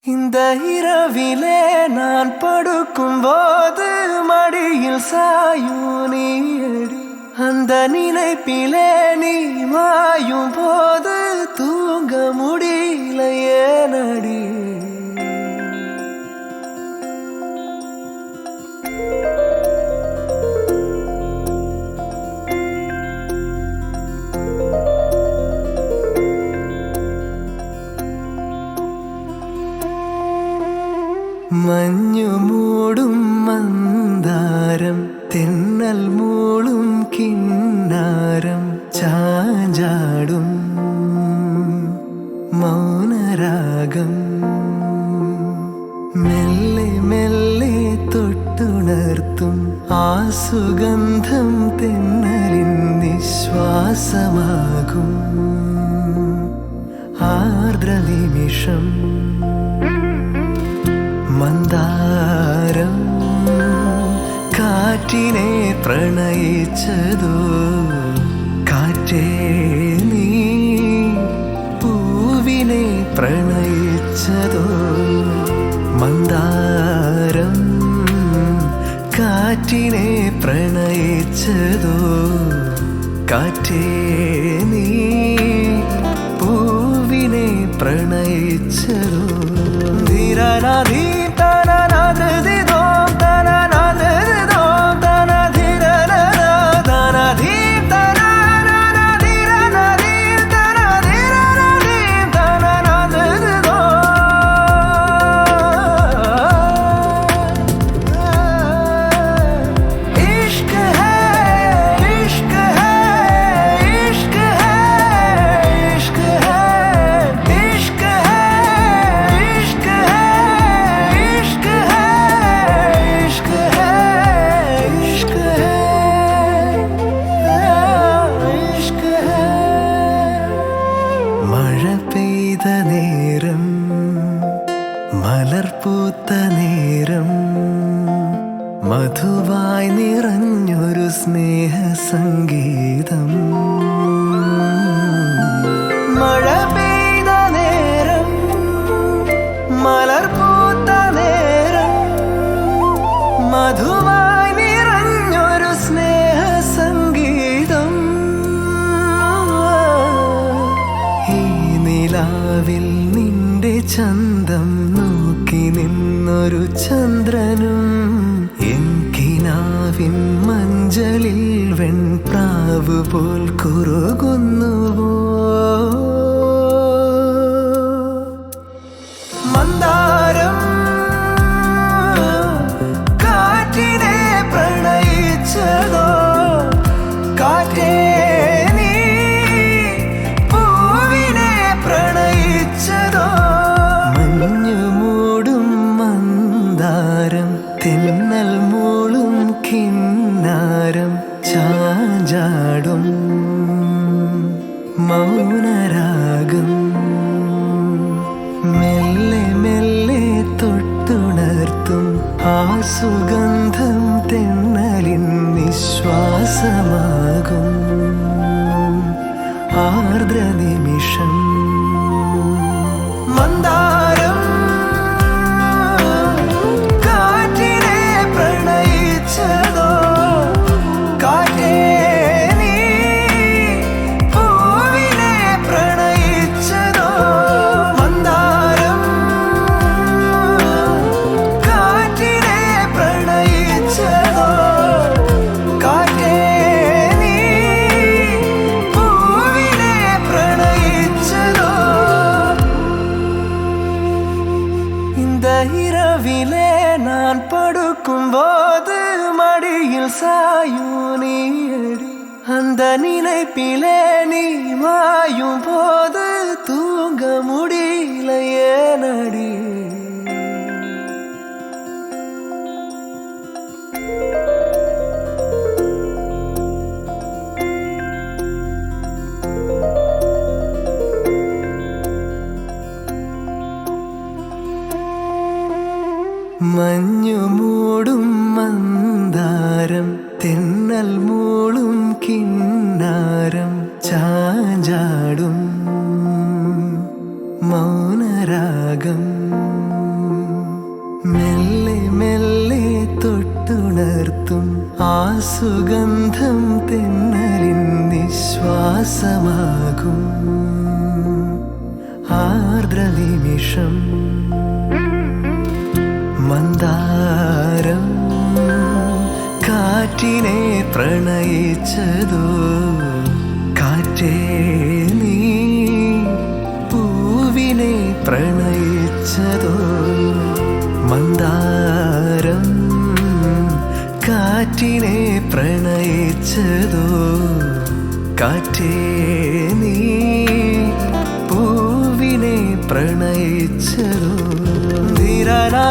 இந்த இரவிலே நான் படுக்கும்போது மடியில் சாயும் நீயடி. அந்த நினைப்பிலே நீ மாயும் போது தூங்க முடியல ஏனடி. മഞ്ഞു മൂടും മന്ദാരം തെന്നൽ മൂളും കിന്നാരം ചാഞ്ചാടും മൗനരാഗം മെല്ലെ മെല്ലെ തൊട്ടുണർത്തും ആ സുഗന്ധം തെന്നലിൻ നിശ്വാസമാകും ആർദ്രനിമിഷം മന്ദാരം കാറ്റിനെ പ്രണയിച്ചതോ കാറ്റേ നീ പൂവിനെ പ്രണയിച്ചതോ മന്ദാരം കാറ്റിനെ പ്രണയിച്ചതോ കാറ്റേ നീ പൂവിനെ പ്രണയിച്ചതോ ധീരനാധീ നേരം മലർപൂത്ത നേരം മധുവായി നിറഞ്ഞൊരു സ്നേഹ സംഗീതം മഴ പെയ്ത നേരം മലർപൂത്ത നേരം മധുവായി നിറഞ്ഞൊരു സ്നേഹ സംഗീതം ഈ നിലാവിൽ നിന്റെ ചന്തം നോക്കി നിന്നൊരു ചന്ദ്രനും എൻകിനാവിൻ മഞ്ചലിൽ വെൺപ്രാവ് പോൽ കുറുകുന്നുവോ മന്ദാരം കാറ്റിനെ പ്രണയിച്ചതോ കാറ്റേ തെന്നൽ മൂളും കിന്നാരം ചാഞ്ചാടും മൗനരാഗം മെല്ലെ മെല്ലെ തൊട്ടുണർത്തും ആ സുഗന്ധം തെന്നലിൻ നിശ്വാസമാകും ആർദ്രനിമിഷം മന്ദാരം இரவிலே நான் படுக்கும்போது மடியில் சாயும் நீயடி. அந்த நினைப்பிலே நீ மாயும் போது தூங்க முடியல ஏனடி. മഞ്ഞു മൂടും മന്ദാരം തെന്നൽ മൂളും കിന്നാരം ചാഞ്ചാടും മൗനരാഗം മെല്ലെ മെല്ലെ തൊട്ടുണർത്തും ആ സുഗന്ധം തെന്നലിൻ നിശ്വാസമാകും ആർദ്ര നിമിഷം മന്ദാരം കാറ്റിനെ പ്രണയിച്ചതോ കാറ്റേ നീ പൂവിനെ പ്രണയിച്ചതോ മന്ദാരം കാറ്റിനെ പ്രണയിച്ചതോ കാറ്റേ നീ പൂവിനെ പ്രണയിച്ചതോ ധീരനാ